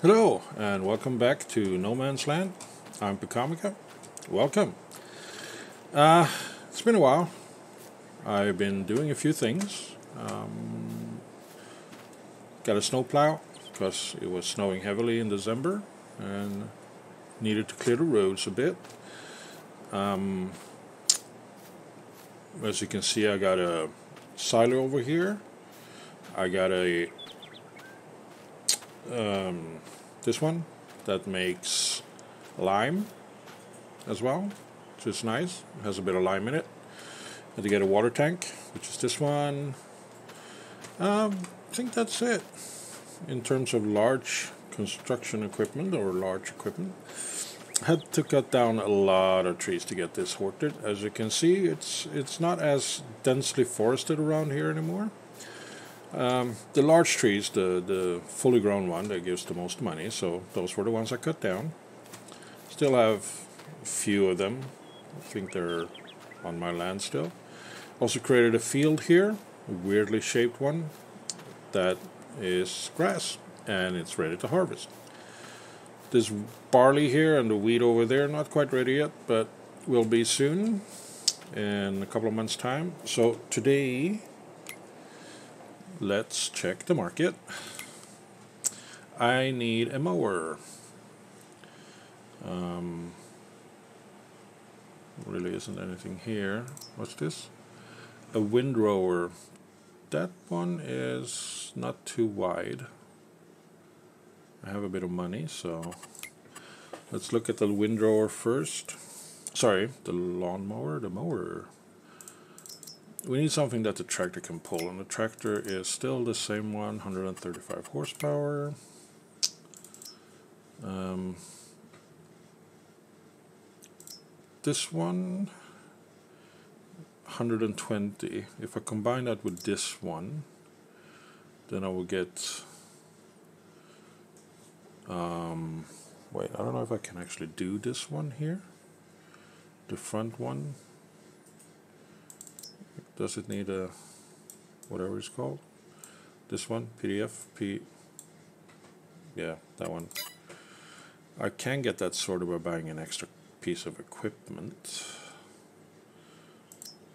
Hello, and welcome back to No Man's Land. I'm Picamica. Welcome. Uh, it's been a while. I've been doing a few things. Got a snowplow because it was snowing heavily in December and needed to clear the roads a bit. As you can see, I got a silo over here. I got a this one that makes lime as well, which is nice. It has a bit of lime in it. Had to get a water tank, which is this one. I think that's it in terms of large construction equipment or large equipment. Had to cut down a lot of trees to get this sorted. As you can see, it's not as densely forested around here anymore. The large trees, the fully grown one that gives the most money, so those were the ones I cut down. Still have a few of them. I think they're on my land still. Also created a field here, a weirdly shaped one that is grass, and it's ready to harvest. This barley here and the wheat over there, not quite ready yet, but will be soon in a couple of months' time. So today, let's check the market. I need a mower. Really isn't anything here. What's this? A windrower. That one is not too wide. I have a bit of money, so let's look at the windrower first. Sorry, the lawnmower, the mower. We need something that the tractor can pull, and the tractor is still the same one, 135 horsepower. This one, 120. If I combine that with this one, then I will get wait, I don't know if I can actually do this one here. The front one. Does it need a whatever it's called? This one, yeah, that one. I can get that sorted by buying an extra piece of equipment.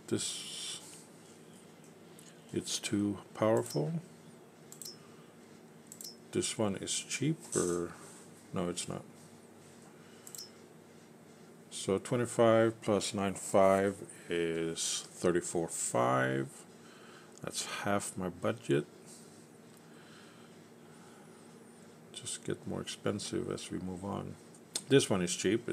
This, it's too powerful. This one is cheaper. No, it's not. So 25 plus 9.5 is 34.5. That's half my budget. Just get more expensive as we move on. This one is cheap.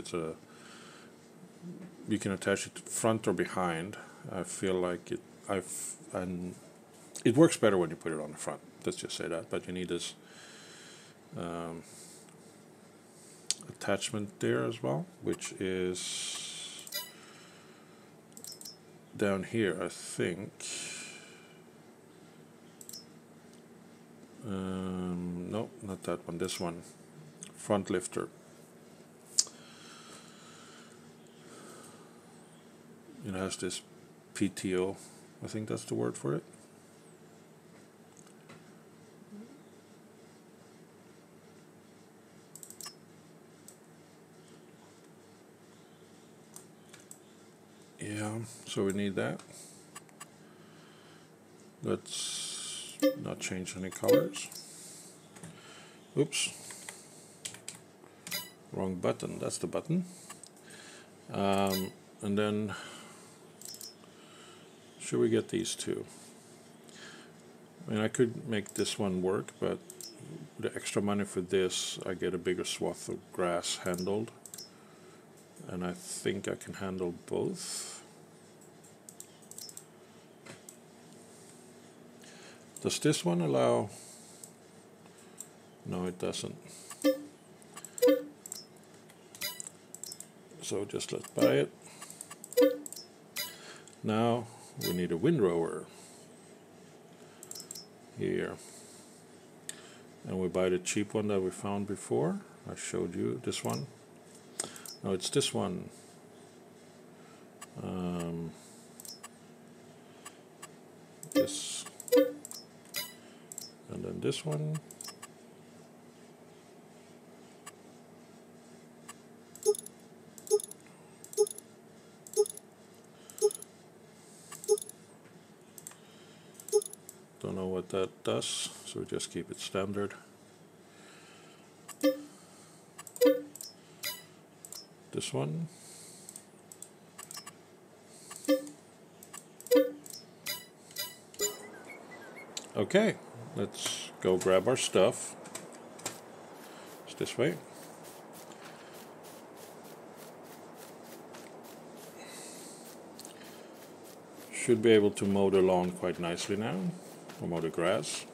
You can attach it front or behind. I feel like it works better when you put it on the front. Let's just say that. But you need this attachment there as well, which is down here, I think. No, not that one. This one, front lifter. It has this PTO. I think that's the word for it. Yeah, so we need that. Let's not change any colors. Oops. Wrong button. That's the button. And then, should we get these two? I mean, I could make this one work, but with the extra money for this, I get a bigger swath of grass handled. And I think I can handle both. Does this one allow? No, it doesn't. So just let's buy it. Now we need a windrower here. And we buy the cheap one that we found before. I showed you this one. No, it's this one. This. And then this one. that does, so we just keep it standard. This one. Okay, let's go grab our stuff. It's this way. Should be able to mow the lawn quite nicely now, or mow the grass.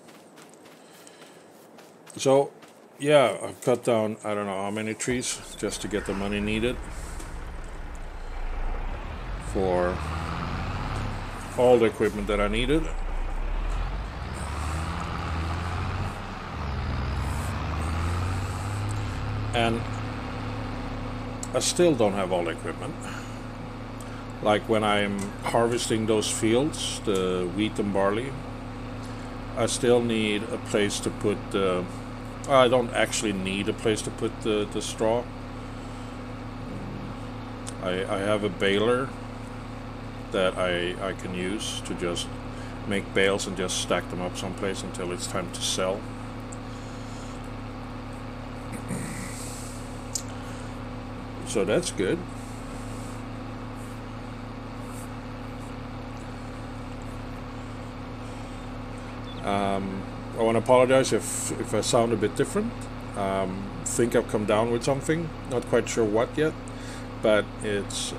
So, yeah, I've cut down I don't know how many trees just to get the money needed for all the equipment that I needed. And I still don't have all the equipment. Like when I'm harvesting those fields, the wheat and barley, I still need a place to put the... I don't actually need a place to put the straw. I have a baler that I can use to just make bales and just stack them up someplace until it's time to sell. So that's good. I want to apologize if I sound a bit different. Think I've come down with something, not quite sure what yet, but it's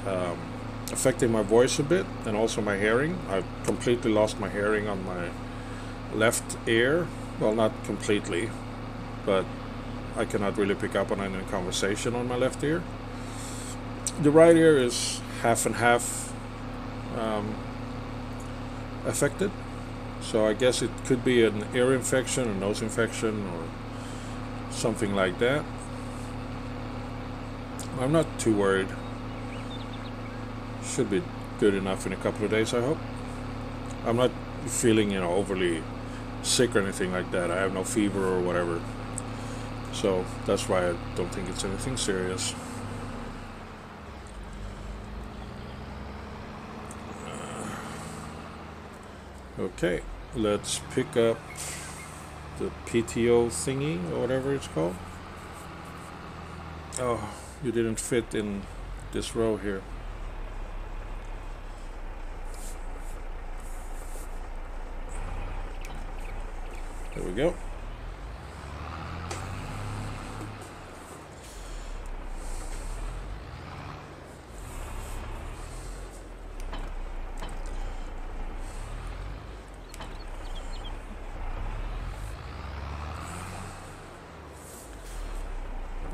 affecting my voice a bit and also my hearing. I've completely lost my hearing on my left ear. Well, not completely, but I cannot really pick up on any conversation on my left ear. The right ear is half and half affected. So I guess it could be an ear infection, a nose infection, or something like that. I'm not too worried. Should be good enough in a couple of days, I hope. I'm not feeling, overly sick or anything like that. I have no fever or whatever. So that's why I don't think it's anything serious. Okay, let's pick up the PTO thingy or whatever it's called. Oh, you didn't fit in this row here. There we go.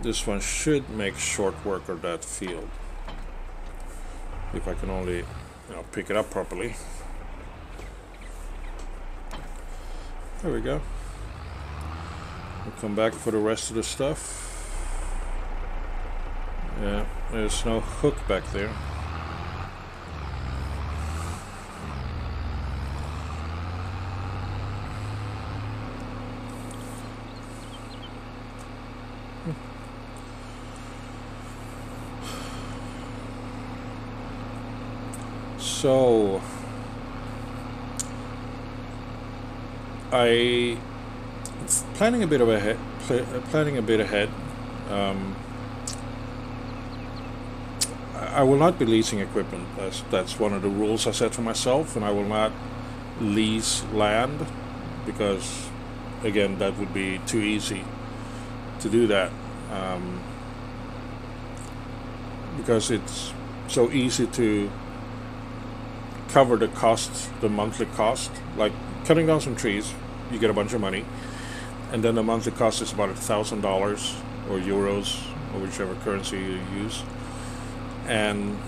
This one should make short work of that field. If I can only pick it up properly. There we go. We'll come back for the rest of the stuff. Yeah, there's no hook back there. So I planning a bit ahead. I will not be leasing equipment. That's one of the rules I set for myself, and I will not lease land because, again, that would be too easy to do that. Because it's so easy to cover the cost, the monthly cost. Like cutting down some trees, you get a bunch of money, and then the monthly cost is about $1,000 or euros or whichever currency you use. And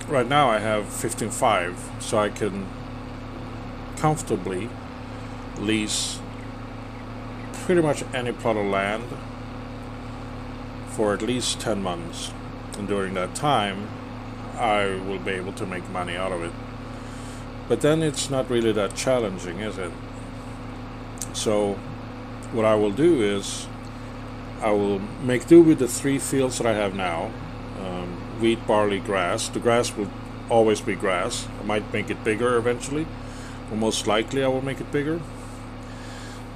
right now I have 15.5, so I can comfortably lease pretty much any plot of land for at least 10 months, and during that time I will be able to make money out of it. But then it's not really that challenging, is it? So what I will do is I will make do with the 3 fields that I have now. Wheat, barley, grass. The grass will always be grass. I might make it bigger eventually, or most likely I will make it bigger.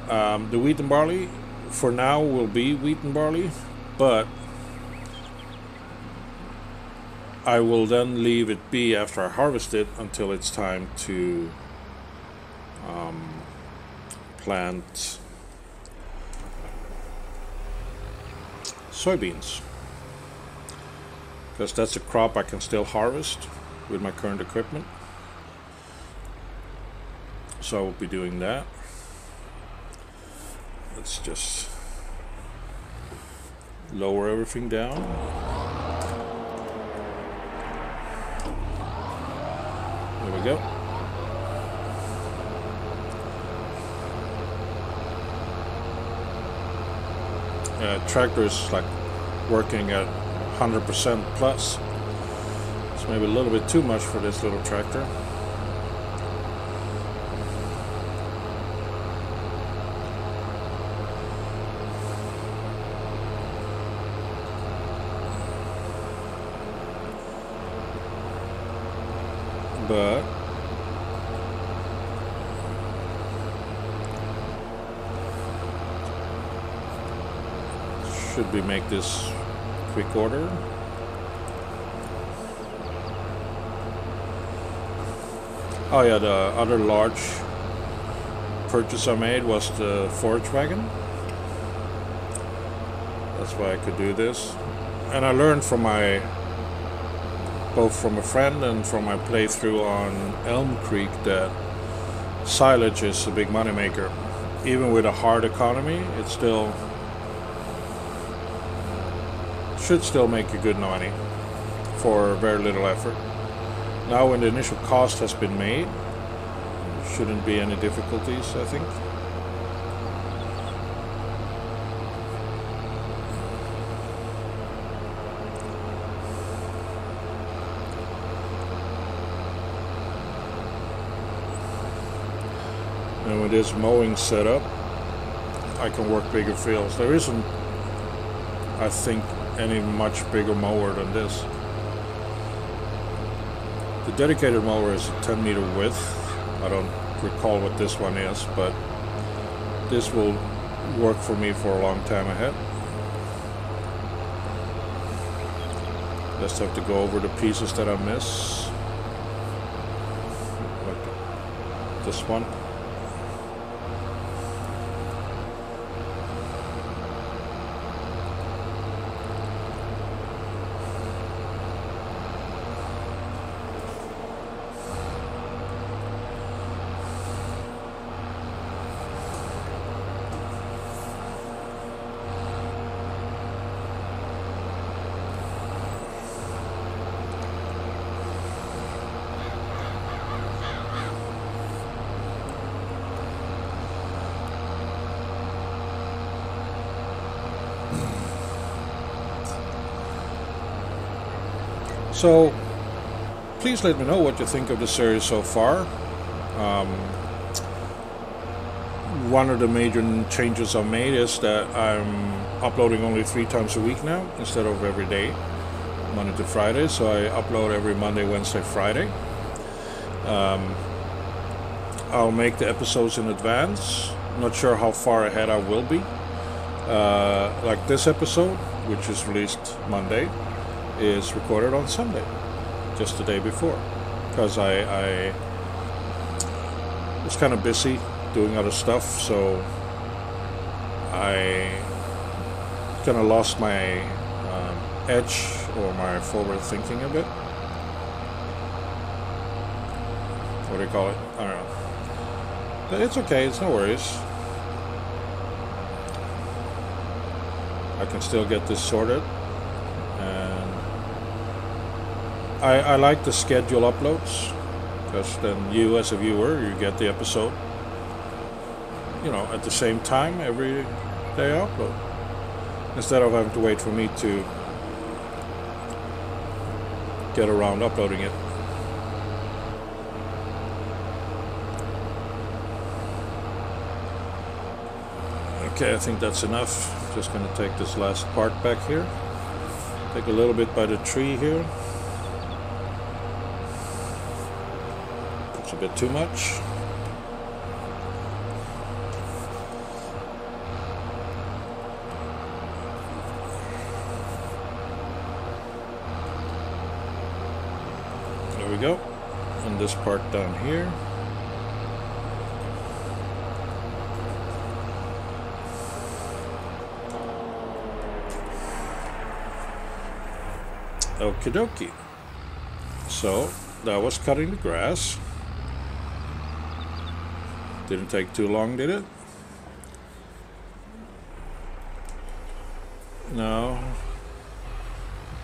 The wheat and barley for now will be wheat and barley, but I will then leave it be after I harvest it until it's time to plant soybeans, because that's a crop I can still harvest with my current equipment. So I will be doing that. Let's just lower everything down. There we go. Tractor is like working at 100% plus. It's maybe a little bit too much for this little tractor. But should we make this quick order? Oh yeah, the other large purchase I made was the forage wagon. That's why I could do this. And I learned from both from a friend and from my playthrough on Elm Creek that silage is a big moneymaker. Even with a hard economy, it should still make you good money for very little effort. Now when the initial cost has been made, shouldn't be any difficulties, I think. And with this mowing setup, I can work bigger fields. There isn't, I think, any much bigger mower than this. The dedicated mower is a 10-meter width. I don't recall what this one is, but this will work for me for a long time ahead. Just have to go over the pieces that I miss, like this one. So, please let me know what you think of the series so far. One of the major changes I've made is that I'm uploading only 3 times a week now, instead of every day, Monday to Friday. So I upload every Monday, Wednesday, Friday. I'll make the episodes in advance. Not sure how far ahead I will be. Like this episode, which is released Monday, is recorded on Sunday, just the day before, because I was kind of busy doing other stuff, so I kind of lost my edge or my forward thinking a bit. What do you call it? I don't know. But it's okay, it's no worries. I can still get this sorted. And I like the schedule uploads, because then you as a viewer, you get the episode, you know, at the same time every day I upload, instead of having to wait for me to get around uploading it. Okay, I think that's enough. Just going to take this last part back here. Take a little bit by the tree here. It's a bit too much. go. And this part down here. Okie dokie. So that was cutting the grass. Didn't take too long, did it? Now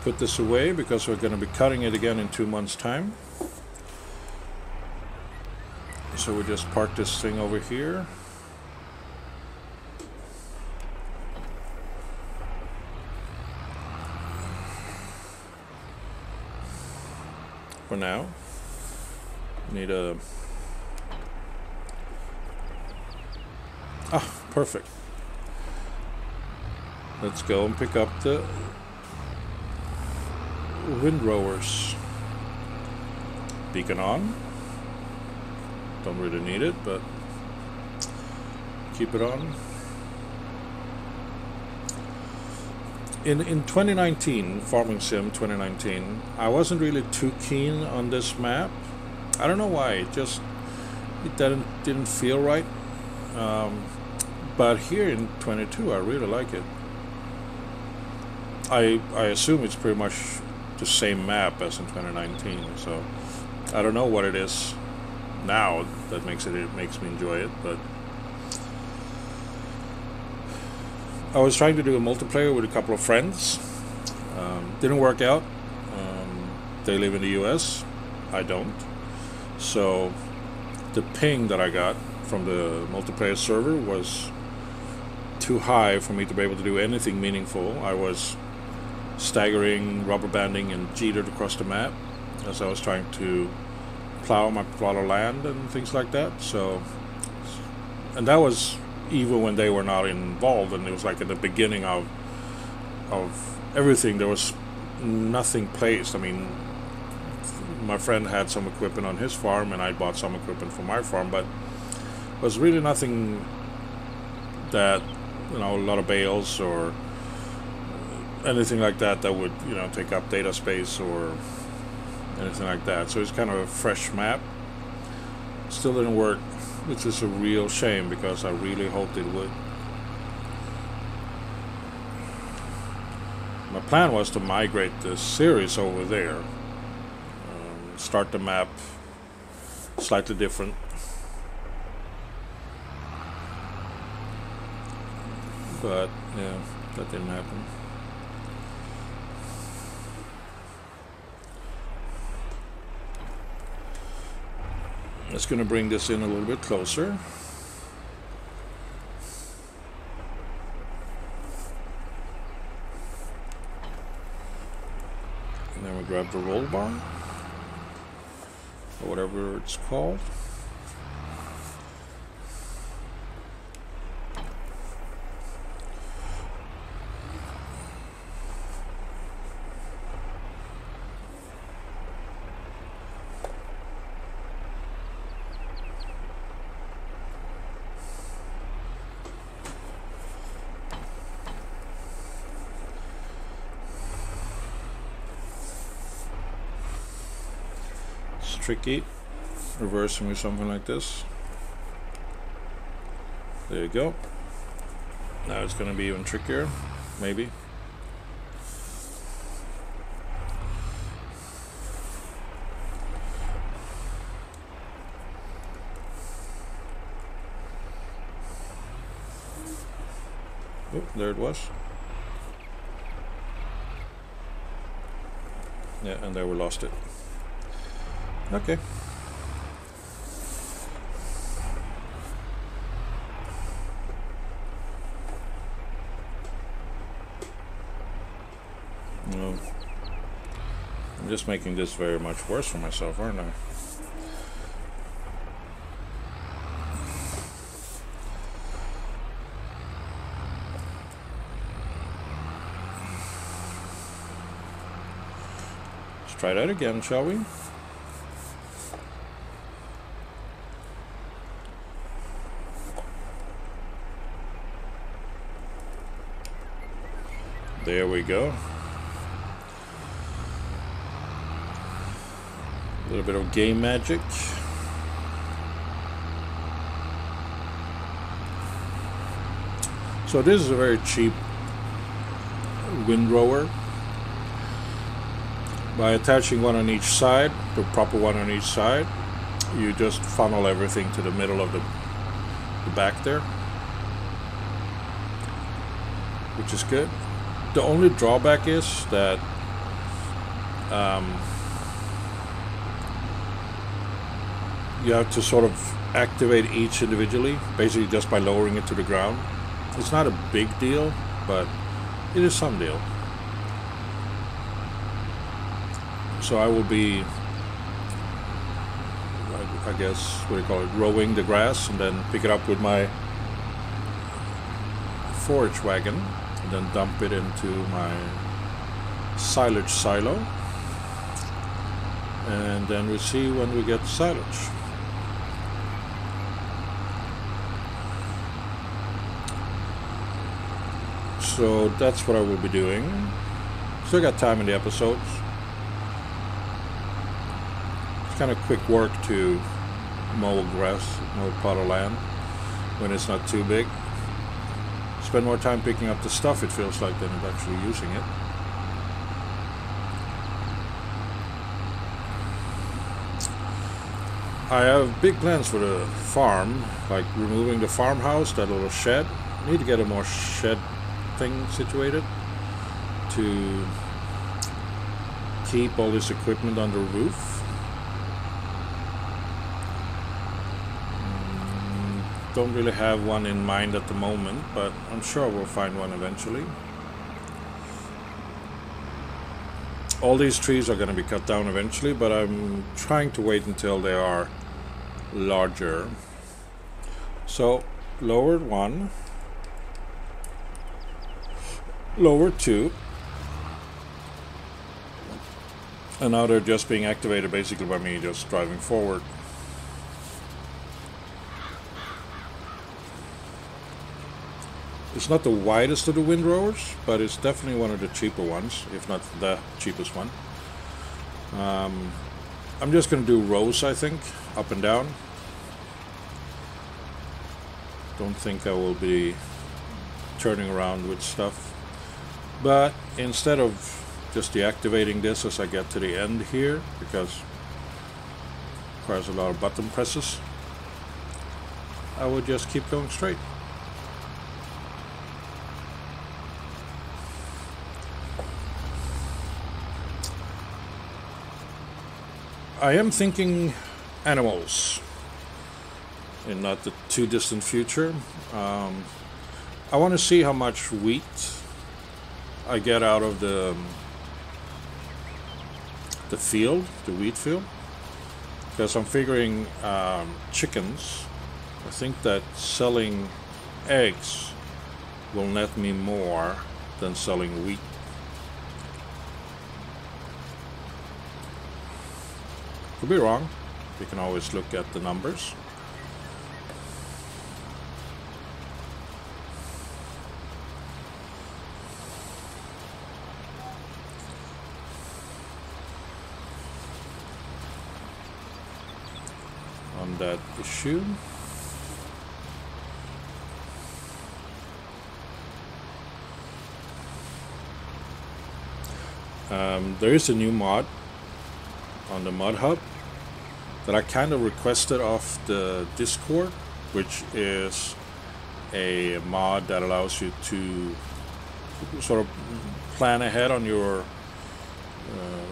put this away because we're going to be cutting it again in 2 months' time. So we just park this thing over here. For now, need a perfect. Let's go and pick up the windrowers. Beacon on. Don't really need it, but keep it on. In 2019, Farming Sim 2019, I wasn't really too keen on this map. I don't know why. It didn't feel right. But here in 22, I really like it. I assume it's pretty much the same map as in 2019. So I don't know what it is now that makes me enjoy it, but I was trying to do a multiplayer with a couple of friends. Didn't work out. They live in the US. I don't. So the ping that I got from the multiplayer server was too high for me to be able to do anything meaningful. I was staggering, rubber banding, and jetered across the map as I was trying to plow my plot of land and things like that. So, and that was even when they were not involved, and it was like at the beginning of everything. There was nothing placed. I mean, my friend had some equipment on his farm, and I bought some equipment for my farm, but it was really nothing that, you know, a lot of bales or anything like that that would, you know, take up data space or anything like that. So it's kind of a fresh map. Still didn't work, which is a real shame because I really hoped it would. My plan was to migrate the series over there, start the map slightly different. But yeah, that didn't happen. It's going to bring this in a little bit closer. And then we grab the roll bar, or whatever it's called. Tricky, reversing with something like this. There you go. Now it's going to be even trickier, maybe. Oh, there it was. Yeah, and there we lost it. Okay. No. I'm just making this very much worse for myself, aren't I? Let's try that again, shall we? There we go. A little bit of game magic. So this is a very cheap windrower. By attaching one on each side, the proper one on each side, you just funnel everything to the middle of the back there, which is good. The only drawback is that you have to sort of activate each individually, basically just by lowering it to the ground. It's not a big deal, but it is some deal. So I will be, I guess, what do you call it, rowing the grass and then pick it up with my forage wagon and then dump it into my silage silo, and then we see when we get silage. So that's what I will be doing. Still got time in the episodes. It's kind of quick work to mow grass, mow a plot of land when it's not too big. Spend more time picking up the stuff, it feels like, than actually using it. I have big plans for the farm, like removing the farmhouse, that little shed. I need to get a more shed thing situated to keep all this equipment under roof. Don't really have one in mind at the moment, but I'm sure we'll find one eventually. All these trees are going to be cut down eventually, but I'm trying to wait until they are larger. So lowered 1, lowered 2, and now they're just being activated basically by me just driving forward. It's not the widest of the windrowers, but it's definitely one of the cheaper ones, if not the cheapest one. I'm just going to do rows, I think, up and down. Don't think I will be turning around with stuff. But instead of just deactivating this as I get to the end here, because it requires a lot of button presses, I will just keep going straight. I am thinking animals in not the too distant future. I want to see how much wheat I get out of the field, the wheat field, because I'm figuring chickens. I think that selling eggs will net me more than selling wheat. Could be wrong. We can always look at the numbers. On that issue. There is a new mod on the mod hub that I kind of requested off the Discord, which is a mod that allows you to sort of plan ahead on your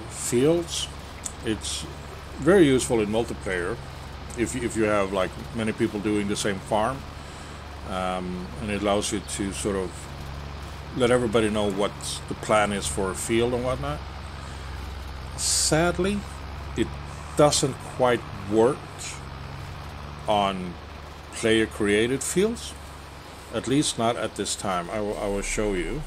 fields. It's very useful in multiplayer if you have like many people doing the same farm, and it allows you to sort of let everybody know what the plan is for a field and whatnot. Sadly, it doesn't quite work on player created fields, at least not at this time. I will show you.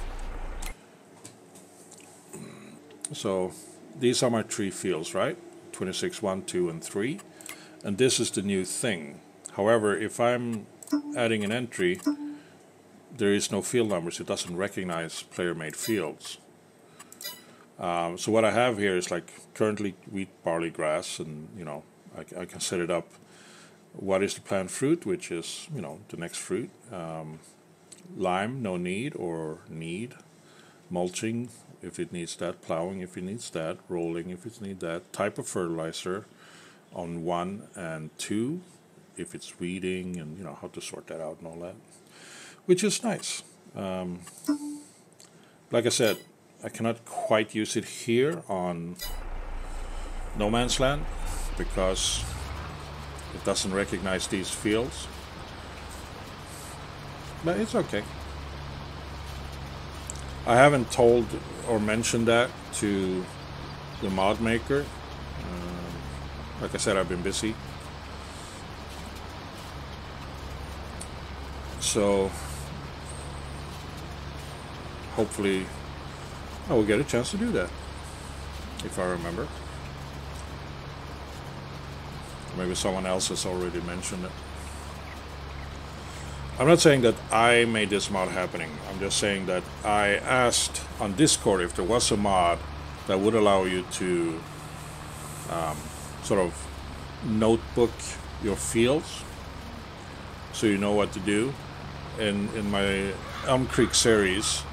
So these are my 3 fields, right? 26, 1, 2 and 3, and this is the new thing. However, if I'm adding an entry, there is no field numbers. It doesn't recognize player made fields. So what I have here is like currently wheat, barley, grass, and I can set it up. What is the plant fruit, which is the next fruit. Lime, no need or need. Mulching if it needs that. Plowing if it needs that. Rolling if it needs that. Type of fertilizer on 1 and 2 if it's weeding, and how to sort that out and all that, which is nice. Like I said, I cannot quite use it here on No Man's Land because it doesn't recognize these fields, but it's okay. I haven't told or mentioned that to the mod maker. Like I said, I've been busy, so hopefully I will get a chance to do that if I remember. Maybe someone else has already mentioned it. I'm not saying that I made this mod happening. I'm just saying that I asked on Discord if there was a mod that would allow you to sort of notebook your fields so you know what to do. In my Elm Creek series,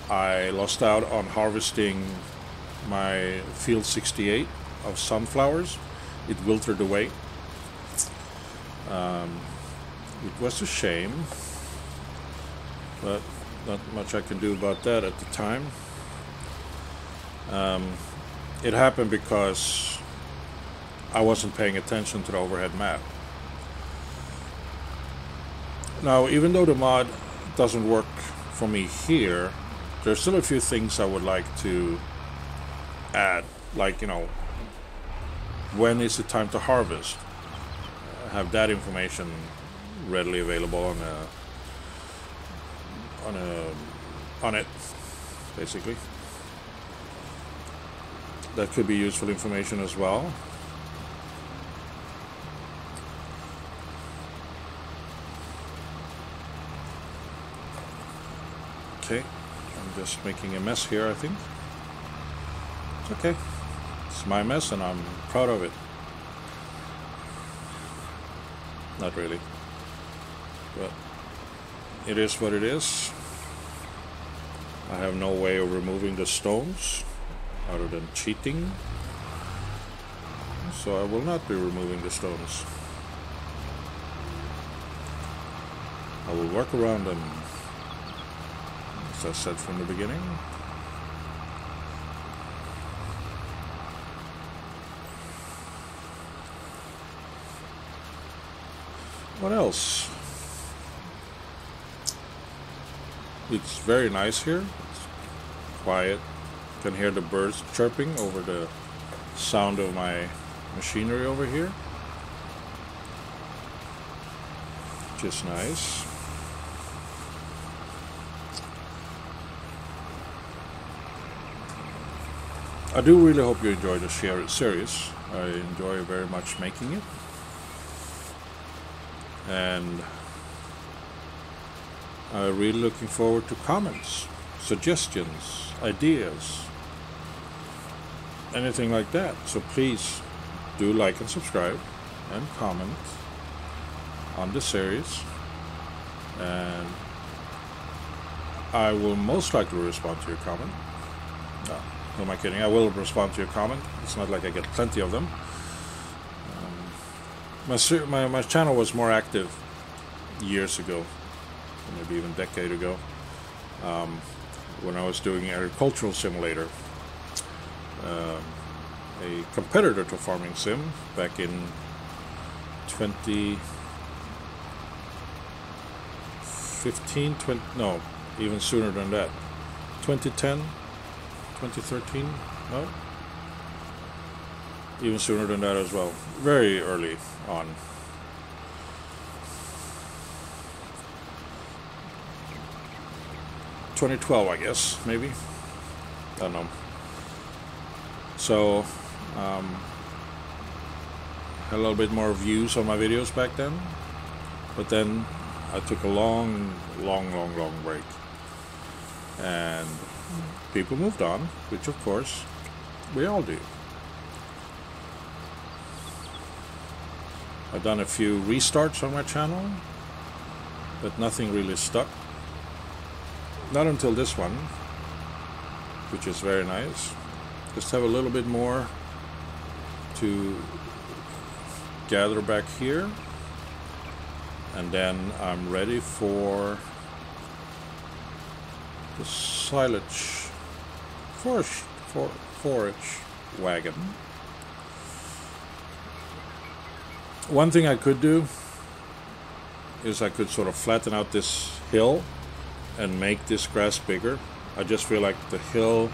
I lost out on harvesting my field 68 of sunflowers. It wilted away. It was a shame, but not much I can do about that at the time. It happened because I wasn't paying attention to the overhead map. Now, even though the mod doesn't work for me here, there's still a few things I would like to add, like, when is it time to harvest? Have that information readily available on it, basically. That could be useful information as well. Okay, I'm just making a mess here, I think. It's okay. It's my mess and I'm proud of it. Not really. But it is what it is. I have no way of removing the stones other than cheating. So I will not be removing the stones. I will work around them, as I said from the beginning. What else? It's very nice here. It's quiet. You can hear the birds chirping over the sound of my machinery over here, which is nice. I do really hope you enjoy the series. I enjoy very much making it. And I'm really looking forward to comments, suggestions, ideas, anything like that. So please do like and subscribe and comment on the series, and I will most likely respond to your comment. No, who am I kidding? I will respond to your comment. It's not like I get plenty of them. My channel was more active years ago, maybe even a decade ago, when I was doing Agricultural Simulator, a competitor to Farming Sim back in 2015, no, even sooner than that, 2010, 2013, no? Even sooner than that as well. Very early on. ...2012, I guess, maybe. I don't know. So, had a little bit more views on my videos back then. But then I took a long break. And people moved on, which of course we all do. I've done a few restarts on my channel, but nothing really stuck. Not until this one, which is very nice. Just have a little bit more to gather back here, and then I'm ready for the silage forage wagon. One thing I could do is I could sort of flatten out this hill and make this grass bigger. I just feel like the hill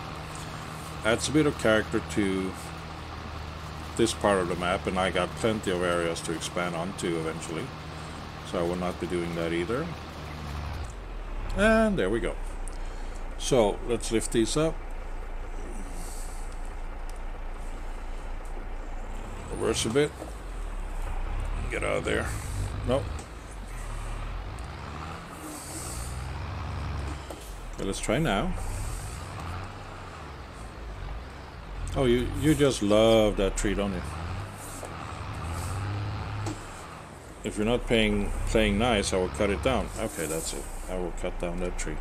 adds a bit of character to this part of the map, and I got plenty of areas to expand onto eventually, so I will not be doing that either. And there we go. So let's lift these up, reverse a bit, get out of there. Nope. Okay, let's try now. Oh, you just love that tree, don't you? If you're not playing nice, I will cut it down. Okay, that's it. I will cut down that tree.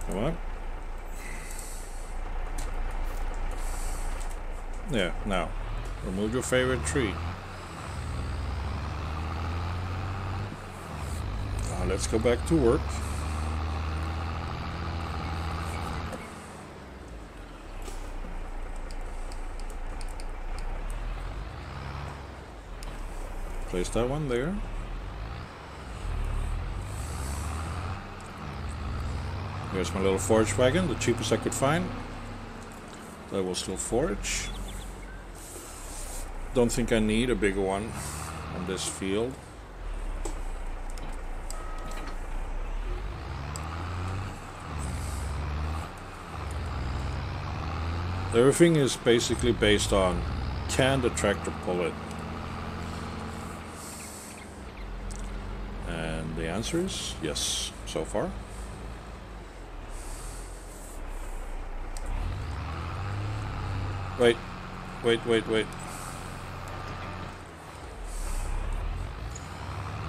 Come on. Yeah, now, remove your favorite tree. Let's go back to work. Place that one there. Here's my little forage wagon, the cheapest I could find. That will still forage. Don't think I need a bigger one on this field. Everything is basically based on, can the tractor pull it? And the answer is yes, so far. Wait.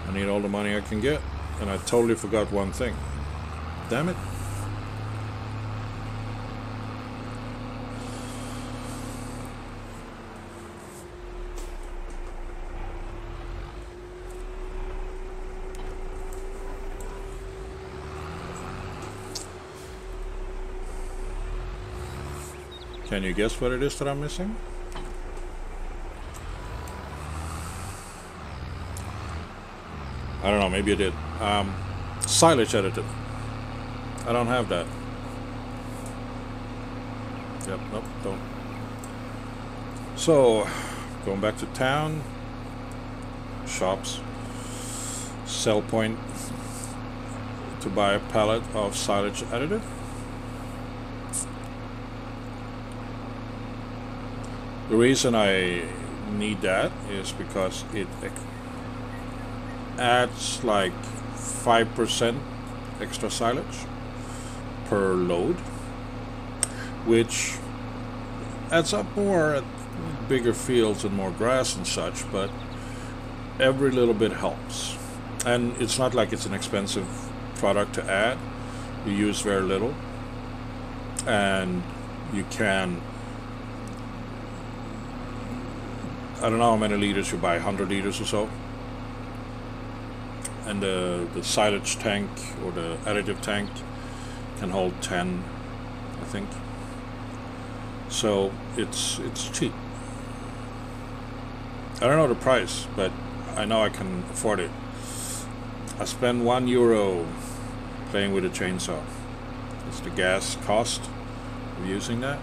I need all the money I can get, and I totally forgot one thing. Damn it. Can you guess what it is that I'm missing? I don't know, maybe I did. Silage additive. I don't have that. Yep, nope, don't. So, going back to town. Shops. Sell point to buy a pallet of silage additive. The reason I need that is because it adds like 5% extra silage per load, which adds up more at bigger fields and more grass and such, but every little bit helps. And it's not like it's an expensive product to add. You use very little, and you can, I don't know how many liters you buy, 100 liters or so. And the silage tank or the additive tank can hold 10, I think. So it's cheap. I don't know the price, but I know I can afford it. I spend €1 playing with a chainsaw. It's the gas cost of using that.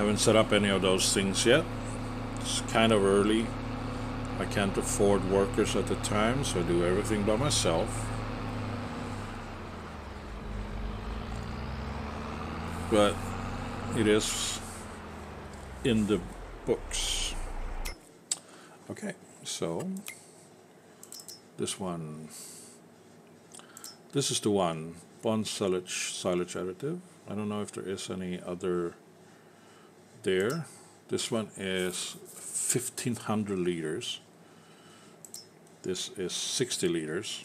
haven't set up any of those things yet. It's kind of early. I can't afford workers at the time, so I do everything by myself. But it is in the books. Okay, so this one. This is the one, bond silage additive. I don't know if there is any other there. This one is 1500 liters. This is 60 liters.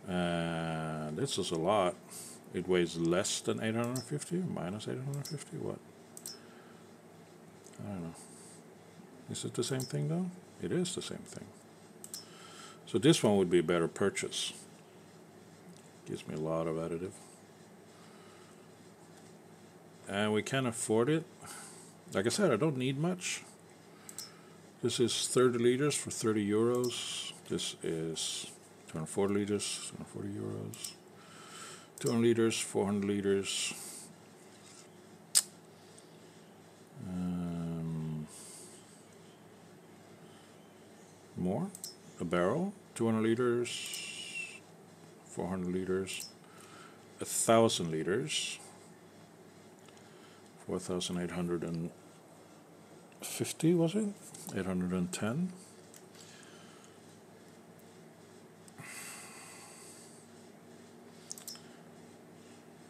And this is a lot. It weighs less than 850, minus 850, what? I don't know. Is it the same thing though? It is the same thing. So this one would be a better purchase. Gives me a lot of additive. And we can afford it. Like I said, I don't need much. This is 30 liters for 30 euros. This is 240 liters, 240 euros. 200 liters, 400 liters. More. A barrel, 200 liters, 400 liters, 1,000 liters, 4,850 was it? 810.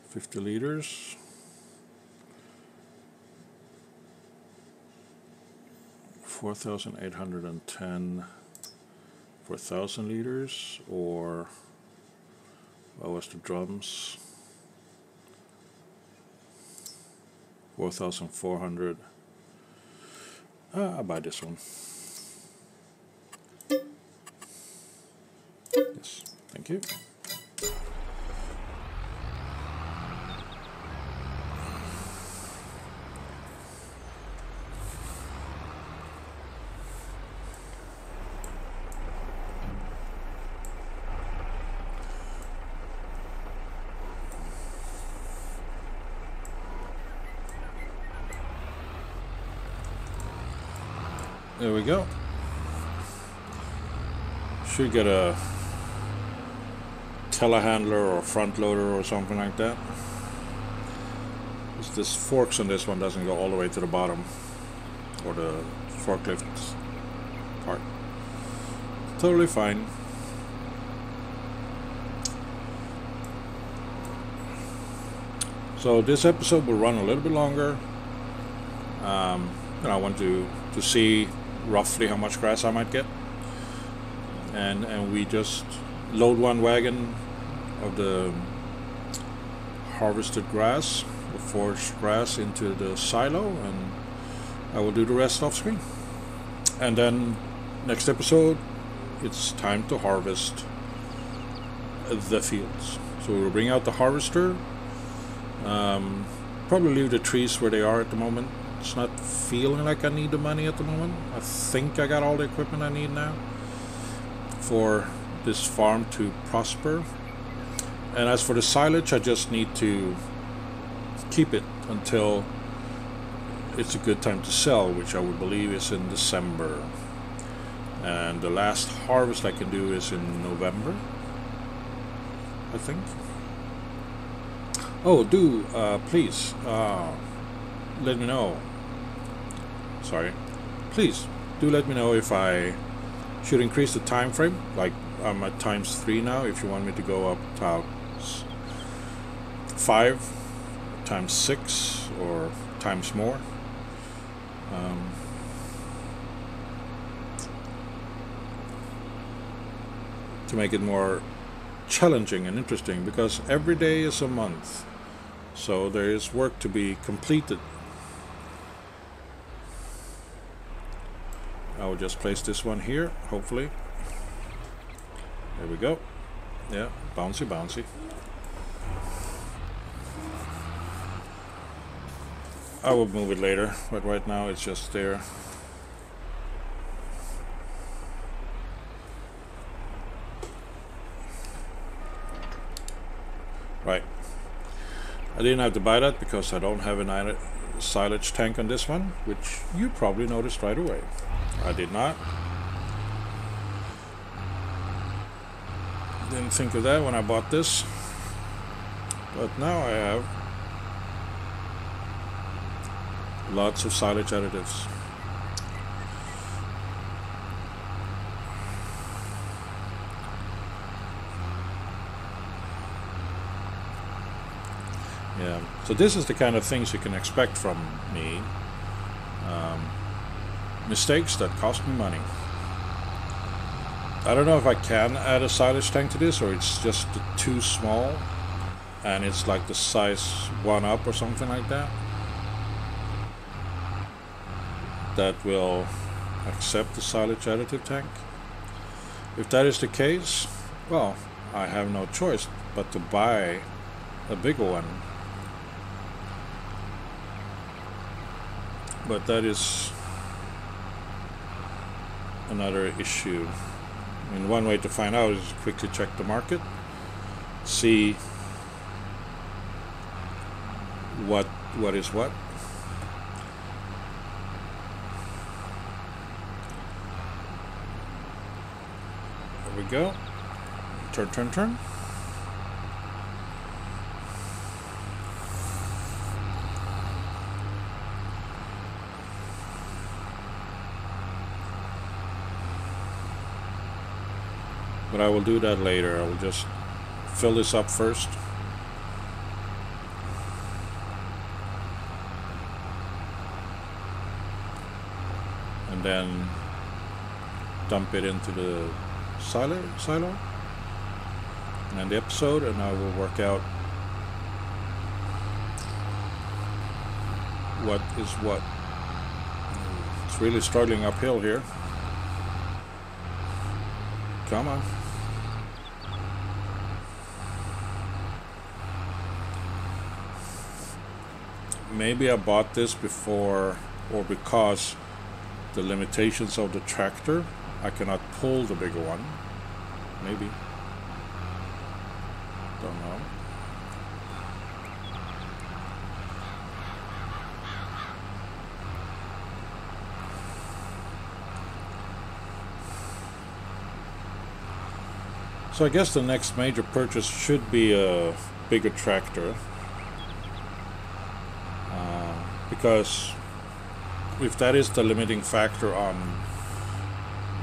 50 liters. 4,810 for 1,000 liters, or what was the drums? 4,400. I'll buy this one. Yes, thank you. There we go. Should get a telehandler or front loader or something like that. This forks on this one doesn't go all the way to the bottom, or the forklift part. Totally fine. So this episode will run a little bit longer. I want to see roughly how much grass I might get, and we just load one wagon of the harvested grass, the foraged grass, into the silo, and I will do the rest off screen. And then next episode, it's time to harvest the fields. So we'll bring out the harvester, probably leave the trees where they are at the moment. It's not feeling like I need the money at the moment. I think I got all the equipment I need now for this farm to prosper. And as for the silage, I just need to keep it until it's a good time to sell, which I would believe is in December. And the last harvest I can do is in November, I think. Oh, please, let me know. Sorry. Please, do let me know if I should increase the time frame. Like, I'm at ×3 now. If you want me to go up to 5, ×6, or times more. To make it more challenging and interesting, because every day is a month. So there is work to be completed. I will just place this one here, hopefully. There we go. Yeah, bouncy, bouncy. I will move it later, but right now it's just there. Right. I didn't have to buy that because I don't have a silage tank on this one, which you probably noticed right away. I did not. Didn't think of that when I bought this, but now I have lots of silage additives. Yeah, so this is the kind of things you can expect from me. Mistakes that cost me money. I don't know if I can add a silage tank to this, or it's just too small and it's like the size 1-up or something like that that will accept the silage additive tank. If that is the case, well, I have no choice but to buy a bigger one. But that is another issue. I mean, one way to find out is quickly check the market, see what is what. There we go. Turn. But I will do that later. I will just fill this up first. And then dump it into the silo and end the episode, and I will work out what is what. It's really struggling uphill here. Come on. Maybe I bought this before, or because the limitations of the tractor, I cannot pull the bigger one. Maybe. Don't know. So I guess the next major purchase should be a bigger tractor, because if that is the limiting factor on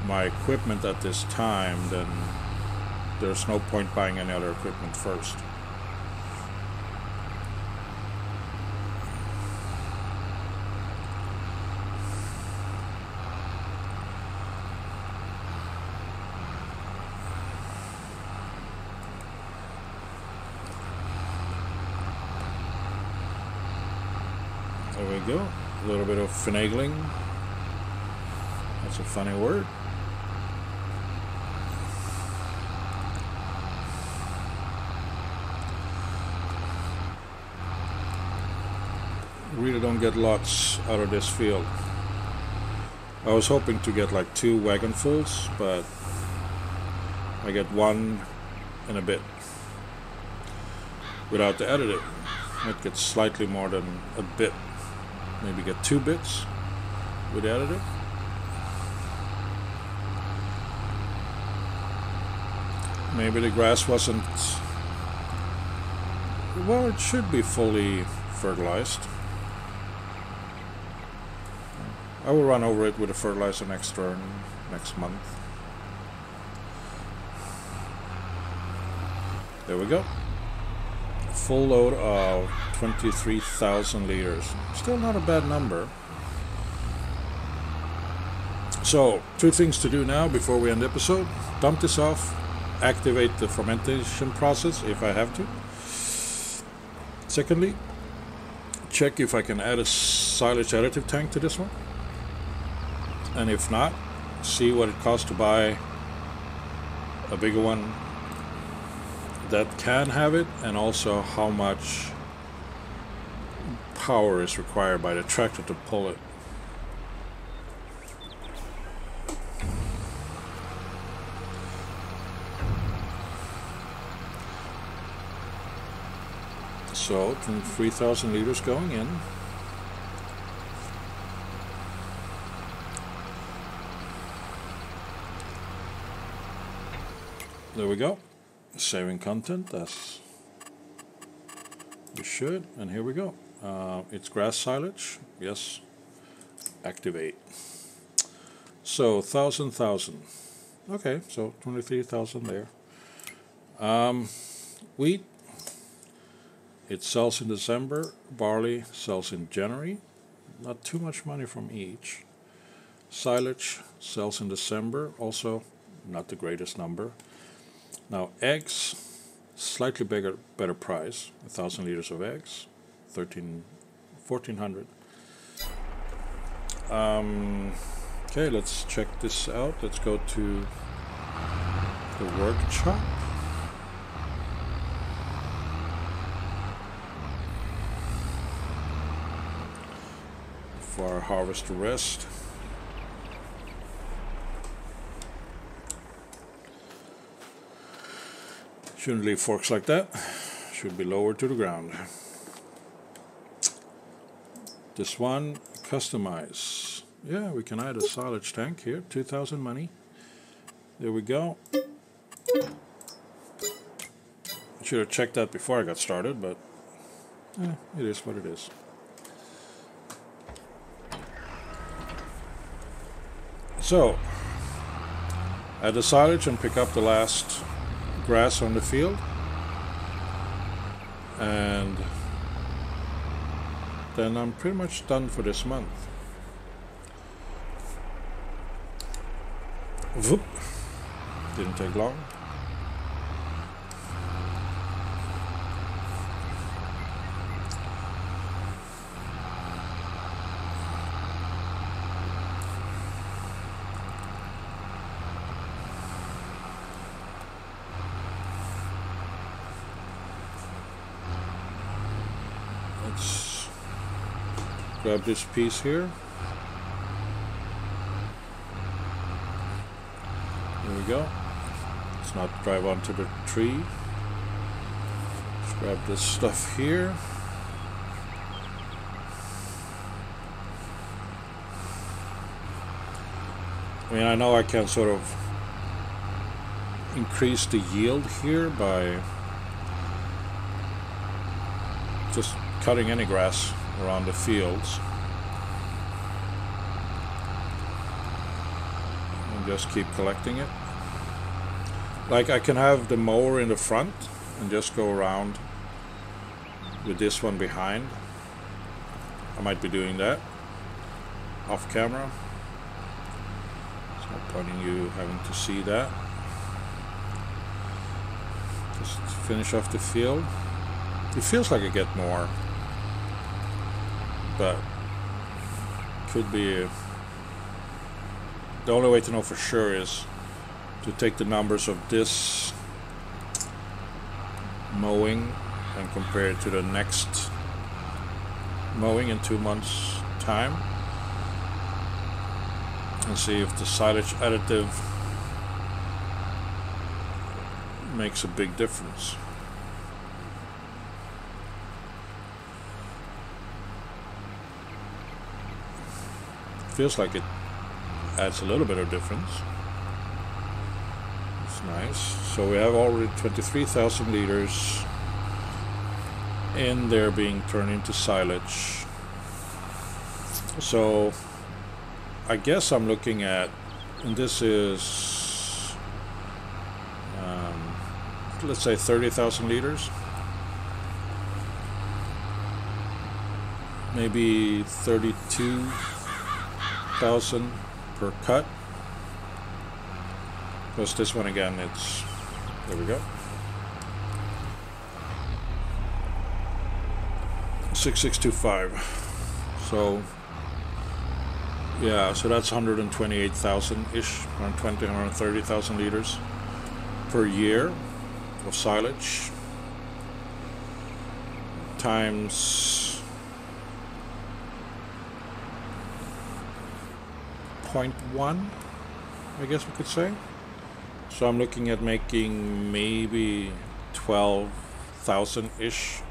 my equipment at this time, then there's no point buying any other equipment first. There we go. A little bit of finagling. That's a funny word. Really don't get lots out of this field. I was hoping to get like 2 wagonfuls, but I get 1 and a bit without the additive. Might get slightly more than a bit. Maybe get 2 bits with the additive. Maybe the grass wasn't... Well, it should be fully fertilized. I will run over it with a fertilizer next month. There we go. Full load of 23,000 liters. Still not a bad number. So, 2 things to do now before we end the episode. Dump this off. Activate the fermentation process if I have to. Secondly, check if I can add a silage additive tank to this one. And if not, see what it costs to buy a bigger one that can have it, and also how much power is required by the tractor to pull it. So 3,000 liters going in. There we go. Saving content as we should. And here we go. It's grass silage. Yes. Activate. So 1,000. Okay, so 23,000 there. Wheat. It sells in December. Barley sells in January. Not too much money from each. Silage sells in December. Also not the greatest number. Now eggs, slightly better price. 1,000 liters of eggs, 1,400. Okay, let's check this out. Let's go to the workshop. For our harvest rest. Shouldn't leave forks like that. Should be lowered to the ground. This one, customize. Yeah, we can add a silage tank here. 2,000 money. There we go. Should have checked that before I got started, but it is what it is. So, add the silage and pick up the last grass on the field, and then I'm pretty much done for this month. Whoop. Didn't take long. Let's grab this piece here. There we go. Let's not drive onto the tree. Let's grab this stuff here. I mean, I know I can sort of increase the yield here by just cutting any grass around the fields and just keep collecting it. Like, I can have the mower in the front and just go around with this one behind. I might be doing that off camera. It's no point in you having to see that. Just finish off the field. It feels like I get more, but could be. The only way to know for sure is to take the numbers of this mowing and compare it to the next mowing in 2 months' time, and see if the silage additive makes a big difference. Feels like it adds a little bit of difference. It's nice. So we have already 23,000 liters in there being turned into silage. So I guess I'm looking at, and this is let's say 30,000 liters, maybe 32,000 per cut, because this one again, it's, there we go, 6625. So yeah, so that's 128,000 ish, 120, 130,000 liters per year of silage times 0.1, I guess we could say. So I'm looking at making maybe 12,000 ish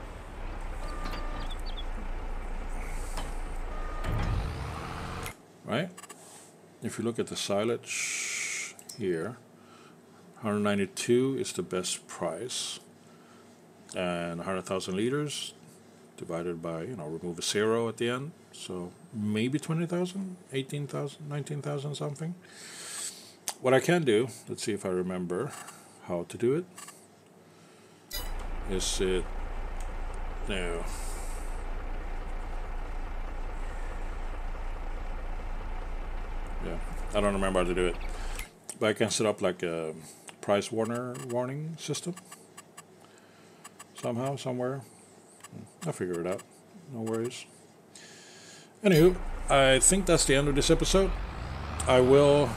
if you look at the silage here, 192 is the best price, and 100,000 liters divided by, remove a zero at the end, so maybe 20,000, 18,000, 19,000 something. What I can do, let's see if I remember how to do it. Is it, no, yeah, I don't remember how to do it, but I can set up like a price warning system somehow, somewhere. I'll figure it out, no worries. Anywho, I think that's the end of this episode. I will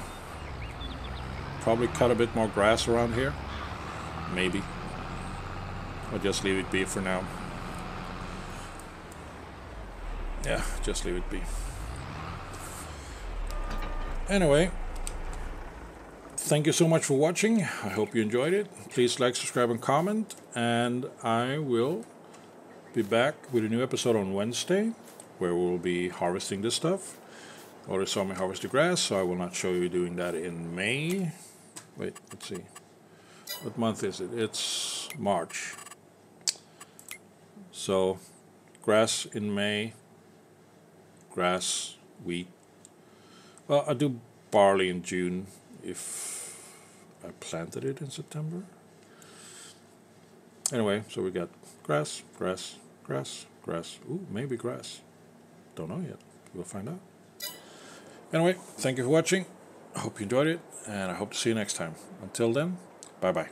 probably cut a bit more grass around here, maybe. I'll just leave it be for now. Yeah, just leave it be. Anyway, thank you so much for watching. I hope you enjoyed it. Please like, subscribe, and comment. And I will be back with a new episode on Wednesday, where we'll be harvesting this stuff. Already saw me harvest the grass, so I will not show you doing that in May. Wait, let's see. What month is it? It's March. So, grass in May, grass, wheat. Well, I do barley in June if I planted it in September. Anyway, so we got grass, grass, grass, grass. Ooh, maybe grass. Don't know yet. We'll find out. Anyway, thank you for watching. I hope you enjoyed it, and I hope to see you next time. Until then, bye-bye.